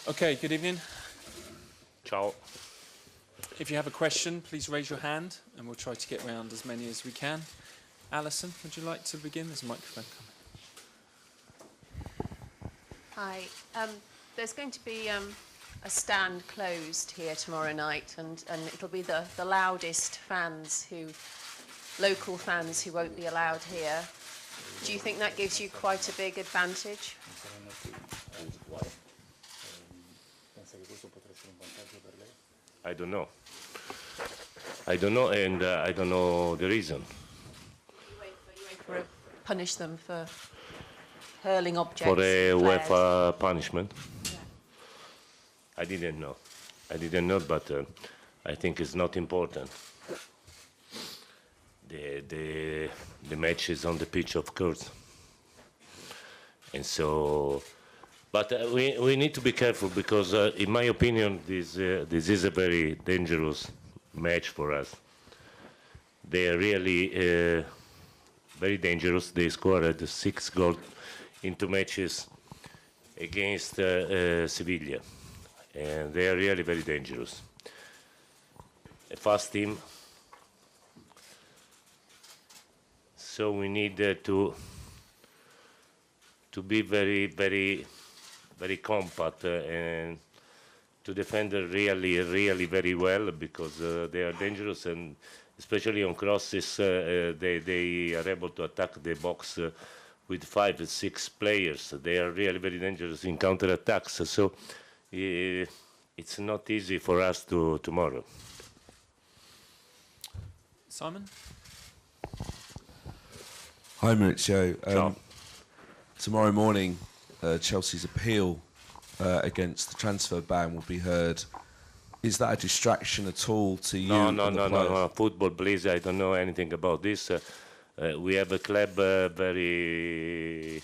Okay, good evening. Ciao. If you have a question, please raise your hand and we'll try to get round as many as we can. Alison, would you like to begin? There's a microphone coming. Hi. There's going to be a stand closed here tomorrow night, and it'll be the loudest fans local fans who won't be allowed here. Do you think that gives you quite a big advantage? I don't know. I don't know, and I don't know the reason. Punish them for hurling objects. For a flares. UEFA punishment? Yeah. I didn't know. I didn't know, but I think it's not important. The match is on the pitch, of course. And so, but we need to be careful because, in my opinion, this is a very dangerous match for us. They are really very dangerous. They scored 6 goals in 2 matches against Sevilla, and they are really very dangerous. A fast team, so we need to be very, very, very compact and to defend really very well, because they are dangerous, and especially on crosses they are able to attack the box with 5 or 6 players. They are really very dangerous in counter-attacks, so it's not easy for us tomorrow. Simon? Hi Maurizio. Tomorrow morning, Chelsea's appeal against the transfer ban will be heard. Is that a distraction at all to you? No. Football, please. I don't know anything about this. We have a club very,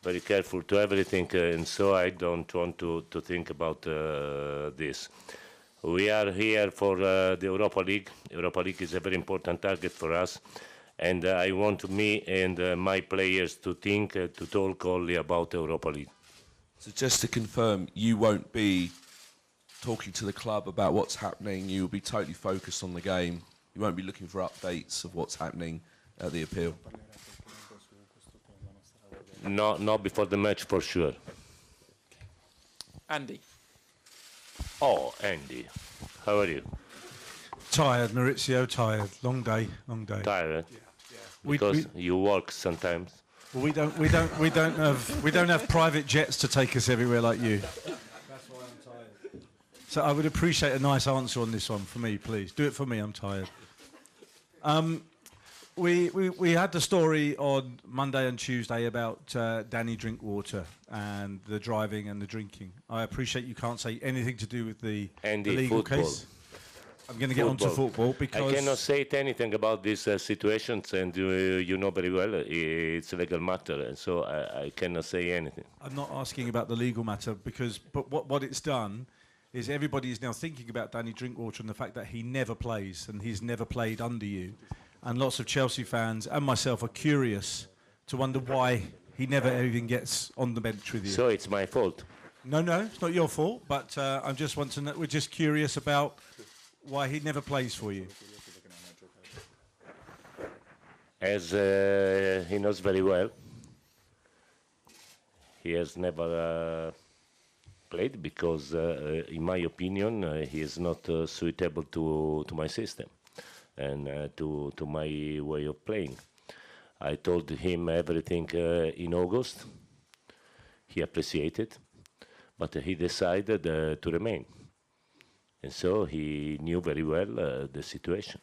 very careful to everything, and so I don't want to think about this. We are here for the Europa League. Europa League is a very important target for us, and I want me and my players to think, to talk only about Europa League. So just to confirm, you won't be talking to the club about what's happening. You will be totally focused on the game. You won't be looking for updates of what's happening at the appeal. No, not before the match for sure. Andy. Oh, Andy, how are you? Tired, Maurizio. Tired. Long day. Tired? Yeah. Because you work sometimes. Well, we don't have private jets to take us everywhere like you. That's why I'm tired. So I would appreciate a nice answer on this one for me, please. Do it for me. I'm tired. We had the story on Monday and Tuesday about Danny Drinkwater and the driving and the drinking. I appreciate you can't say anything to do with the legal football. case. I'm going to get on to football because I cannot say anything about these situations, and you know very well it's a legal matter, and so I cannot say anything. I'm not asking about the legal matter but what it's done is everybody is now thinking about Danny Drinkwater and the fact that he never plays and he's never played under you. And lots of Chelsea fans and myself are curious to wonder why he never even gets on the bench with you. So it's my fault? No, it's not your fault, but I just want to know, we're just curious about why he never plays for you. As he knows very well, he has never played because, in my opinion, he is not suitable to my system and to my way of playing. I told him everything in August. He appreciated, but he decided to remain. And so he knew very well the situation.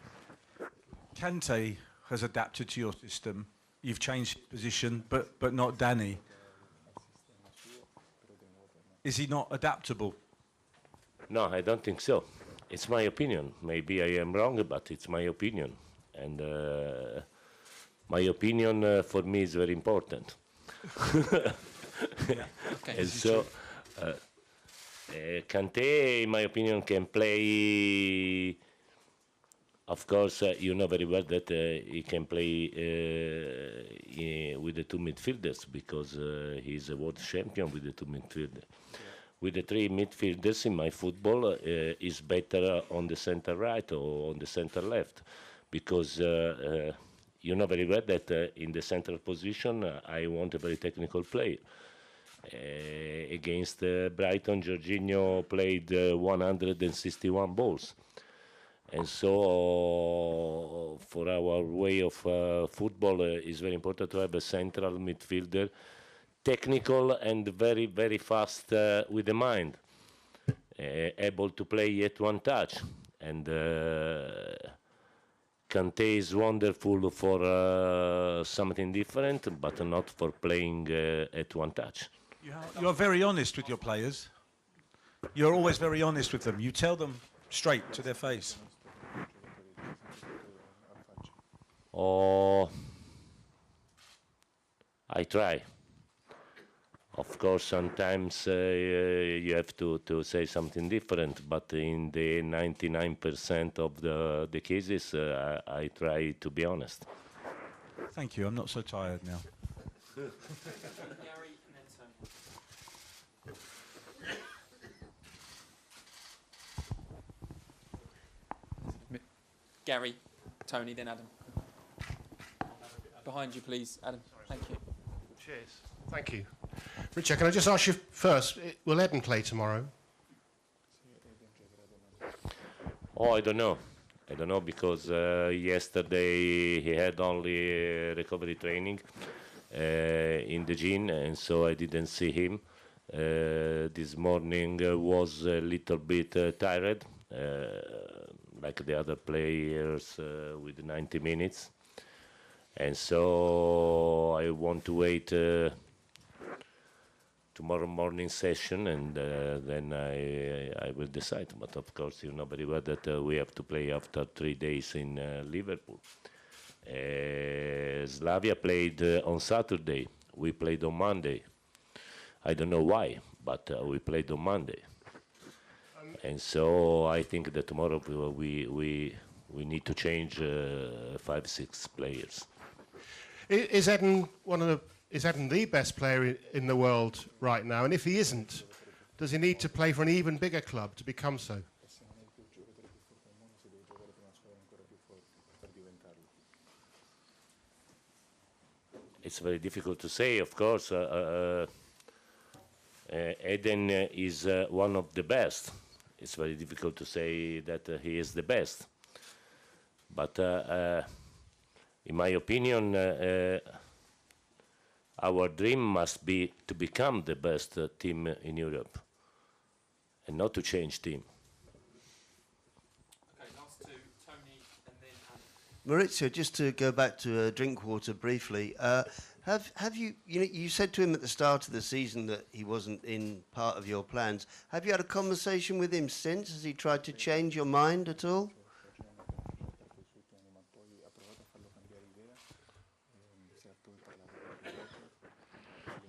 Kante has adapted to your system. You've changed his position, but not Danny. Is he not adaptable? No, I don't think so. It's my opinion. Maybe I am wrong, but it's my opinion. And my opinion for me is very important. Yeah. Okay. And so Kante, in my opinion, can play Of course, you know very well that he can play with the two midfielders because he's a world champion with the two midfielders. With the three midfielders in my football, is better on the center right or on the center left, because you know very well that in the central position I want a very technical player. Against Brighton, Jorginho played 161 balls. And so, for our way of football, it's very important to have a central midfielder, technical and very, very fast with the mind, able to play at one touch. And Kante is wonderful for something different, but not for playing at one touch. You're very honest with your players. You're always very honest with them. You tell them straight to their face. Oh, I try. Of course, sometimes you have to say something different, but in the 99% of the cases, I try to be honest. Thank you. I'm not so tired now. Gary and then Tony. Gary, Tony, then Adam. Behind you, please, Adam. Thank you. Cheers. Thank you. Richard, can I just ask you first, will Eden play tomorrow? Oh, I don't know. I don't know because yesterday he had only recovery training in the gym, and so I didn't see him. This morning was a little bit tired, like the other players with 90 minutes. And so I want to wait tomorrow morning session, and then I will decide. But of course, you know very well that we have to play after 3 days in Liverpool. Slavia played on Saturday. We played on Monday. I don't know why, but we played on Monday. And so I think that tomorrow we need to change 5-6 players. Is Eden the best player in the world right now? And if he isn't, does he need to play for an even bigger club to become so? It's very difficult to say, of course. Eden is one of the best. It's very difficult to say that he is the best. But in my opinion, our dream must be to become the best team in Europe and not to change team. Okay, last two, Tony and then Adam. Maurizio, just to go back to Drinkwater briefly, have you, you said to him at the start of the season that he wasn't in part of your plans. Have you had a conversation with him since? Has he tried to change your mind at all?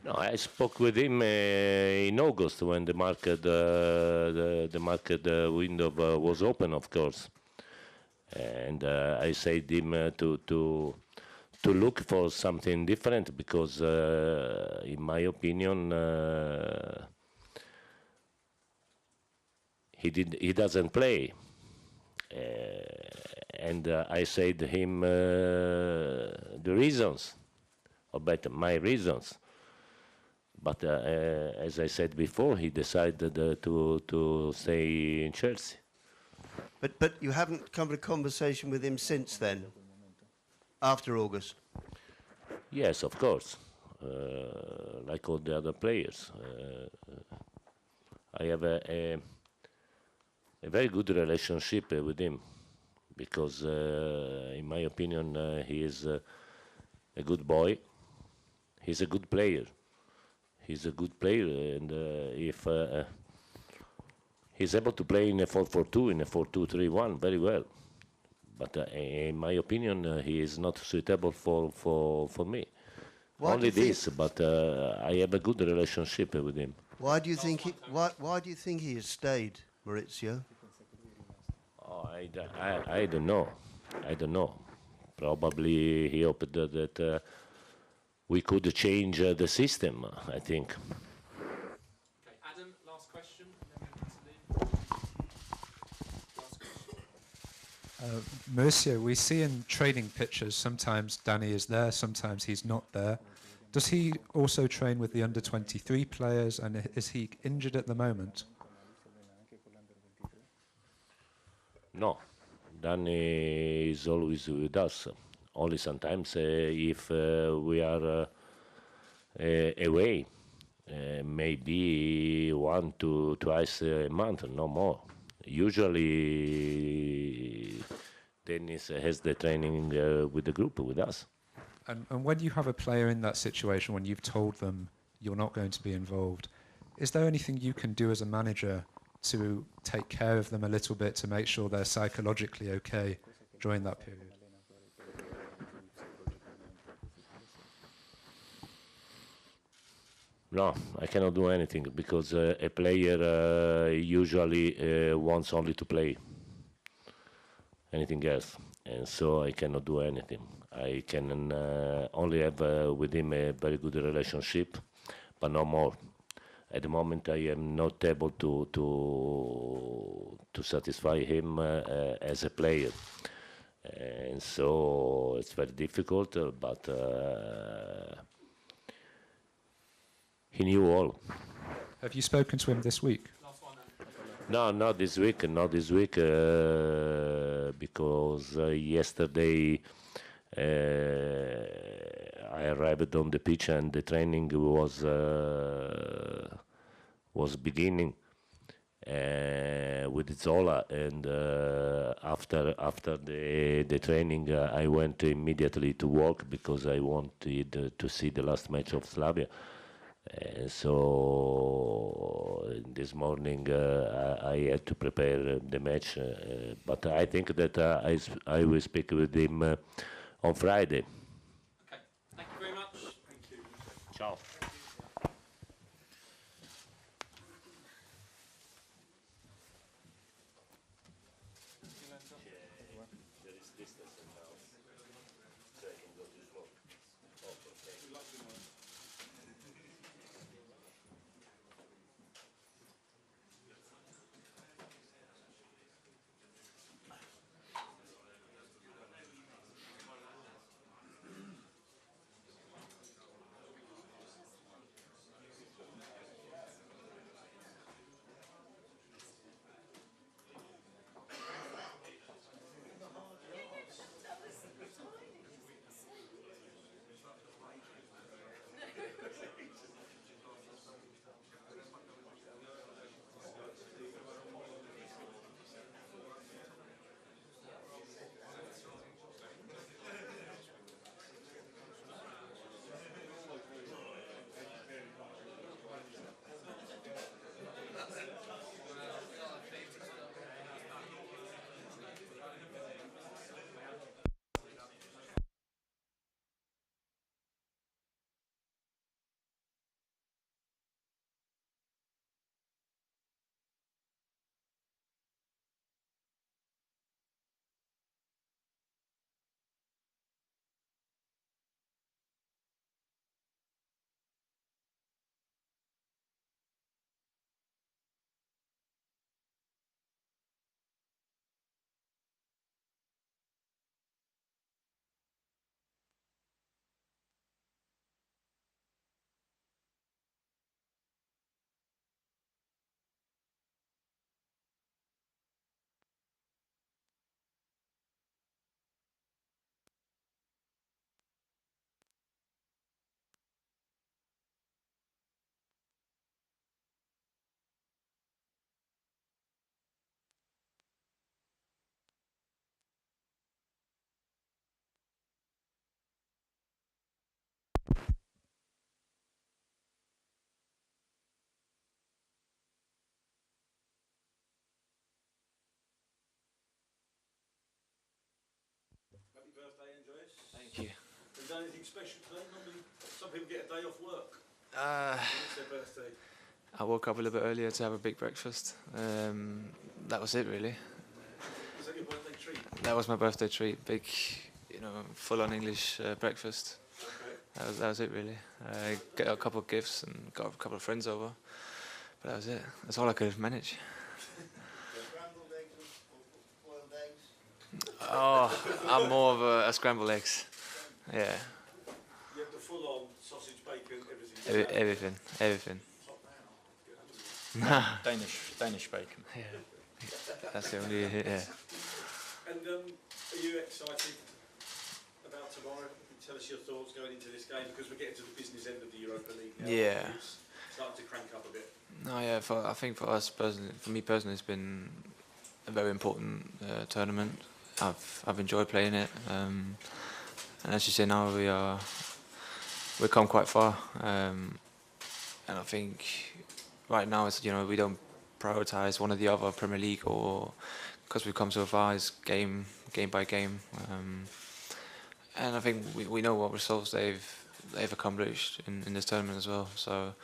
No, I spoke with him in August when the market window was open, of course, and I said to him to look for something different because, in my opinion, he doesn't play, and I said to him the reasons, or better, my reasons. But as I said before, he decided to stay in Chelsea. But you haven't come to a conversation with him since then, after August? Yes, of course, like all the other players. I have a very good relationship with him because, in my opinion, he is a good boy. He's a good player. He's a good player, and if he's able to play in a 4-4-2, in a 4-2-3-1, very well. But in my opinion, he is not suitable for me. Only this, but I have a good relationship with him. Why do you think he has stayed, Maurizio? Oh, I don't know. I don't know. Probably he hoped that we could change the system, I think. Okay, Adam, last question, and then we need to leave. Last question. Mauricio, we see in training pictures sometimes Danny is there, sometimes he's not there. Does he also train with the under-23 players, and is he injured at the moment? No, Danny is always with us. Only sometimes if we are away, maybe 1 to twice a month, no more. Usually, Dennis has the training with the group, with us. And when you have a player in that situation, when you've told them you're not going to be involved, is there anything you can do as a manager to take care of them a little bit to make sure they're psychologically okay during that period? No, I cannot do anything because a player usually wants only to play, anything else, and so I cannot do anything. I can only have with him a very good relationship, but no more. At the moment, I am not able to satisfy him as a player, and so it's very difficult. But he knew all. Have you spoken to him this week? No, not this week. Not this week because yesterday I arrived on the pitch and the training was beginning with Zola, and after the training I went immediately to work because I wanted to see the last match of Slavia. So this morning I had to prepare the match, but I think that I will speak with him on Friday. Okay, thank you very much. Thank you. Ciao. Happy birthday, Andreas. Thank you. Have you done anything special today? Normally, some people get a day off work. It's their birthday. I woke up a little bit earlier to have a big breakfast. That was it, really. Was that your birthday treat? That was my birthday treat. Big, full-on English breakfast. Okay. That was it really. I got a couple of gifts and got a couple of friends over. But that was it. That's all I could manage. Scrambled eggs or boiled eggs? Oh, I'm more of a scrambled eggs. Yeah. You have the full-on sausage, bacon, everything. Everything. Danish bacon. Yeah. That's the only. Yeah. And are you excited about tomorrow? Tell us your thoughts going into this game, because we're getting to the business end of the Europa League now. Yeah. It's starting to crank up a bit. No, yeah. I think for us personally, for me personally, it's been a very important tournament. I've enjoyed playing it, and as you say, now we've come quite far, and I think right now it's we don't prioritise one or the other, Premier League, or because we've come so far, it's game by game, and I think we know what results they've accomplished in this tournament as well. So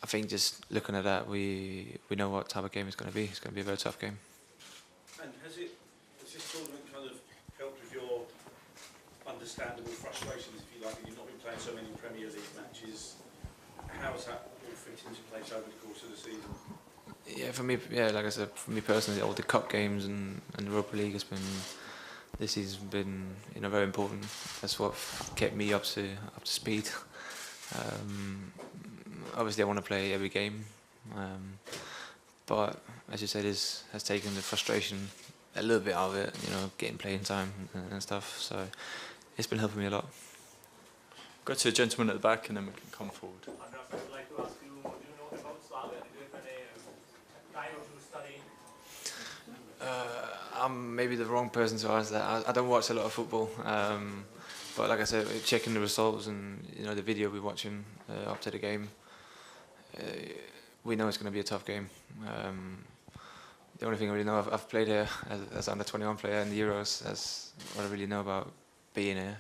I think just looking at that, we know what type of game it's going to be. It's going to be a very tough game. And has this tournament kind of helped with your understandable frustrations, if you like, and you've not been playing so many Premier League matches? How has that all fit into place over the course of the season? Yeah, for me, like I said, for me personally, all the cup games and Europa League this season's been very important. That's what kept me up to speed. Obviously, I want to play every game, but as you said, this has taken the frustration a little bit out of it. Getting playing time and stuff. So it's been helping me a lot. Go to the gentleman at the back, and then we can come forward. I'd like to ask you, do you know about Slavia? Do you have any time to study? I'm maybe the wrong person to ask that. I don't watch a lot of football, but like I said, checking the results and the video we're watching up to the game, we know it's going to be a tough game. The only thing I really know, I've played here as under 21 player in the Euros. That's what I really know about being here.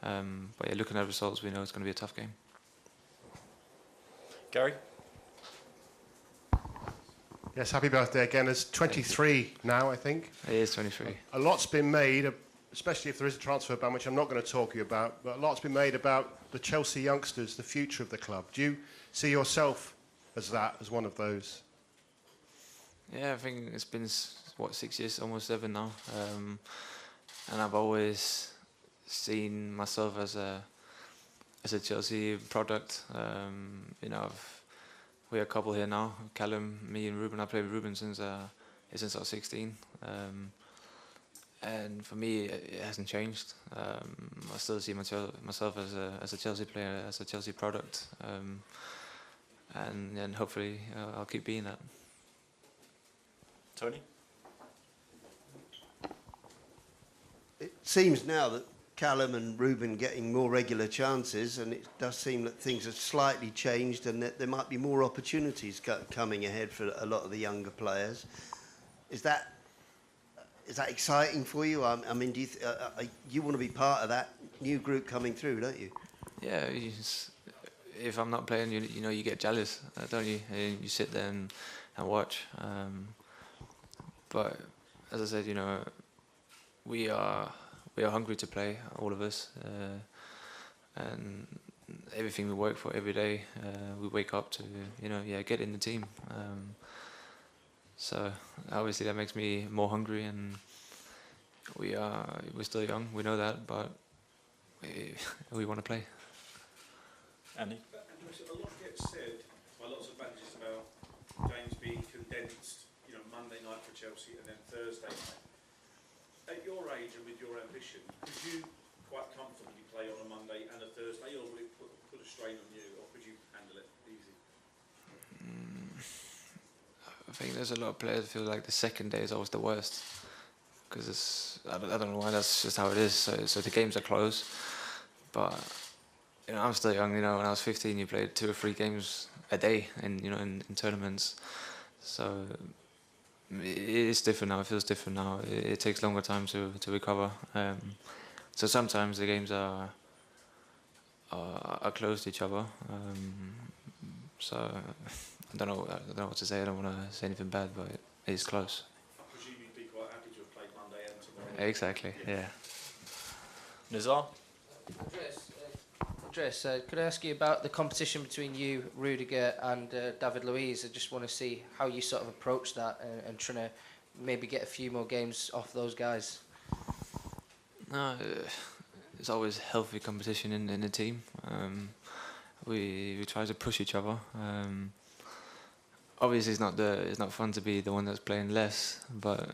But yeah, looking at the results, we know it's going to be a tough game. Gary? Yes, happy birthday again. It's 23 now, I think. It is 23. A lot's been made, especially if there is a transfer ban, which I'm not going to talk to you about, but a lot's been made about the Chelsea youngsters, the future of the club. Do you see yourself as one of those? Yeah, I think it's been 6 years, almost 7 now, and I've always seen myself as a Chelsea product. We're a couple here now, Callum, me and Ruben. I played with Ruben since I was 16, and for me it hasn't changed. I still see myself as a Chelsea player, as a Chelsea product, and hopefully I'll keep being that. Tony? It seems now that Callum and Ruben getting more regular chances, and it does seem that things have slightly changed and that there might be more opportunities coming ahead for a lot of the younger players. Is that exciting for you? I mean, do you want to be part of that new group coming through, don't you? Yeah, if I'm not playing, you get jealous, don't you? And you sit there and watch. But as I said, we are hungry to play, all of us, and everything we work for every day, we wake up to, get in the team. So obviously that makes me more hungry, and we're still young, we know that, but we want to play. Andy? A lot gets said by lots of managers about games being condensed, Monday night for Chelsea and then Thursday night. At your age and with your ambition, could you quite comfortably play on a Monday and a Thursday, or would it put a strain on you, or could you handle it easy? I think there's a lot of players who feel like the second day is always the worst, because I don't know why, that's just how it is. So the games are close, but I'm still young. When I was 15, you played 2 or 3 games a day, in tournaments. So it is different now. It feels different now. It takes longer time to recover. So sometimes the games are close to each other. So I don't know what to say. I don't want to say anything bad, but it is close. I presume you'd be quite happy to have played exactly. Yeah. Nizar? Andres, could I ask you about the competition between you, Rudiger, and David Luiz? I just want to see how you sort of approach that and trying to maybe get a few more games off those guys. No, it's always healthy competition in the team. We try to push each other. Obviously, it's not fun to be the one that's playing less, but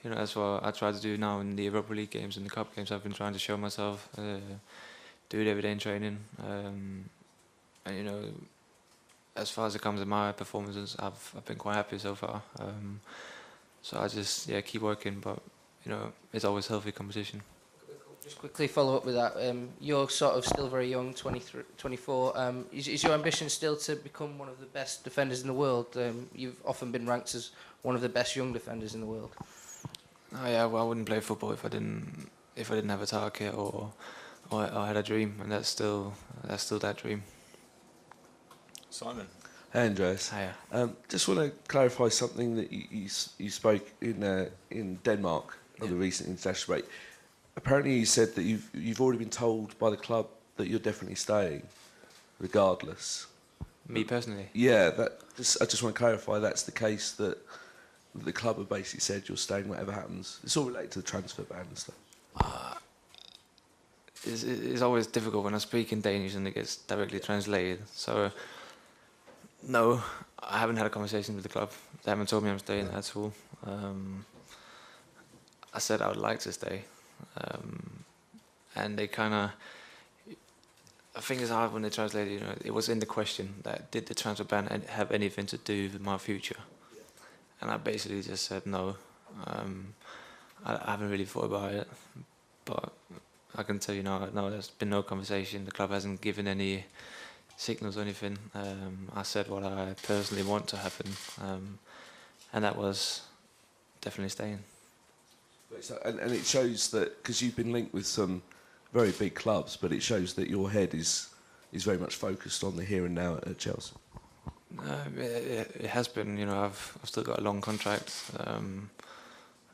you know, that's what I try to do now in the Europa League games and the Cup games. I've been trying to show myself, do it every day in training, and you know, as far as it comes to my performances, I've been quite happy so far. So I just keep working, but you know, it's always healthy competition. Just quickly follow up with that. You're sort of still very young, 23, 24. Is your ambition still to become one of the best defenders in the world? You've often been ranked as one of the best young defenders in the world. Oh yeah, well, I wouldn't play football if I didn't have a target or I had a dream, and that's still that dream. Simon? Hey, Andreas. Hiya. Just want to clarify something that you spoke in Denmark on the recent international break. Apparently, you said that you've already been told by the club that you're definitely staying, regardless. Me personally? Yeah, I just want to clarify that's the case, that the club have basically said you're staying whatever happens. It's all related to the transfer ban and stuff. It's always difficult when I speak in Danish and it gets directly translated. So, no, I haven't had a conversation with the club. They haven't told me I'm staying at all. I said I would like to stay. And they kind of, I think it's hard when they translate it, you know, it was in the question that did the transfer ban have anything to do with my future? And I basically just said no. I haven't really thought about it, but I can tell you now, no, there's been no conversation. The club hasn't given any signals or anything. I said what I personally want to happen, and that was definitely staying. So, and it shows that, because you've been linked with some very big clubs, but it shows that your head is very much focused on the here and now at Chelsea. It has been, you know, I've still got a long contract,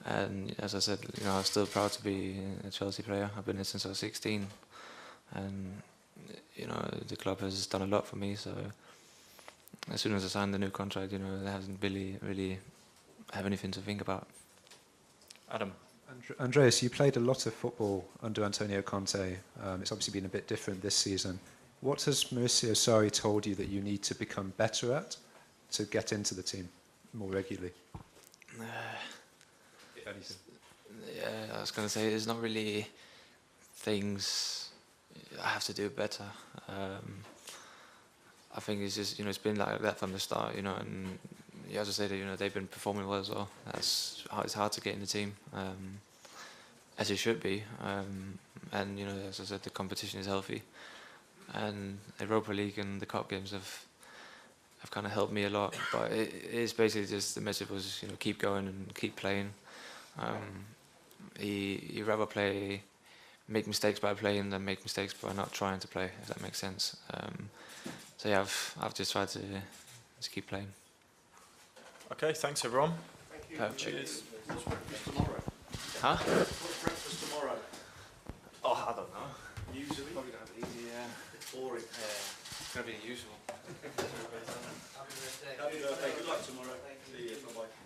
and as I said, you know, I'm still proud to be a Chelsea player. I've been here since I was 16, and you know, the club has done a lot for me. So as soon as I signed the new contract, you know, it hasn't really have anything to think about. Adam? Andreas, you played a lot of football under Antonio Conte. It's obviously been a bit different this season. What has Mauricio Sarri told you that you need to become better at to get into the team more regularly? If anything. Yeah, I was going to say, there's not really things I have to do better. I think it's just, you know, it's been like that from the start, you know, and you have to say that, you know, they've been performing well as well. It's hard to get in the team, as it should be. And, you know, as I said, the competition is healthy. And the Europa League and the Cup games have kind of helped me a lot. But it is basically just, the message was, you know, keep going and keep playing. You rather make mistakes by playing than make mistakes by not trying to play, if that makes sense. So yeah, I've just tried to just keep playing. Okay, thanks everyone. Thank you. Cheers. What's breakfast tomorrow? Huh? What's breakfast tomorrow? Oh, I don't know. Usually? Probably gonna have it easy, yeah. It's boring. Yeah, it's gonna be the usual. Happy birthday. Good luck tomorrow. See you. Bye-bye.